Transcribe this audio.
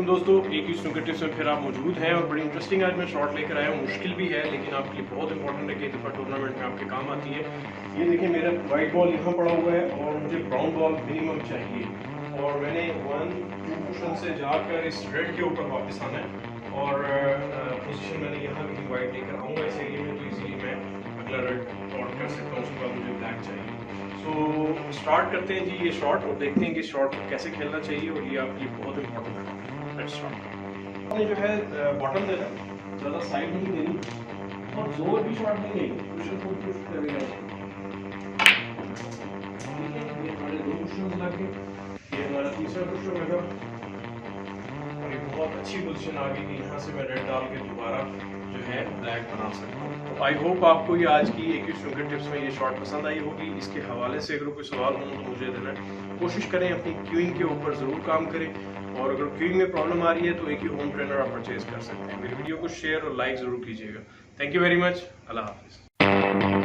वालेकुम दोस्तों, एक ही स्नूकर टिप्स में फिर आप मौजूद हैं और बड़ी इंटरेस्टिंग आज मैं शॉट लेकर आया हूँ। मुश्किल भी है लेकिन आपके लिए बहुत इंपॉर्टेंट है कि एक दफ़ा टूर्नामेंट में आपके काम आती है। ये देखिए मेरा वाइट बॉल यहाँ पड़ा हुआ है और मुझे ब्राउन बॉल मिनिमम चाहिए और मैंने 1-2 कुशन से जाकर इस रेड के ऊपर वापस आना है और पोजीशन मैंने यहाँ कहीं वाइट लेकर आऊँगा इस एरिया में तो इजीली मैं अगला रेड शॉट कर सकता हूँ। उसके बाद मुझे ब्लैक चाहिए। तो स्टार्ट करते हैं जी ये शॉट और देखते हैं कि शॉट कैसे खेलना चाहिए और ये आपके लिए बहुत इंपॉर्टेंट है। Let's start. हमने जो है बॉटम देना, ज़्यादा साइड नहीं देनी और जोर भी शॉट नहीं देनी, कुशन को पुश करेगा। ठीक है, ये हमारे 2 कुशन्स लगे, ये हमारा तीसरा कुशन लगा और ये बहुत अच्छी पोजीशन आ गई कि यहाँ से मैं रेड डाल के दोबारा जो है ब्लैक बना सकता हूँ। तो आई होप आपको ये आज की एक ही स्नूकर टिप्स में ये शॉट पसंद आई होगी। इसके हवाले से अगर कोई सवाल हो तो मुझे देना, कोशिश करें अपनी क्यूइंग के ऊपर ज़रूर काम करें और अगर क्यूइंग में प्रॉब्लम आ रही है तो एक ही होम ट्रेनर आप परचेज कर सकते हैं। मेरी वीडियो को शेयर और लाइक ज़रूर कीजिएगा। Thank you very much. अल्लाह हाफिज़।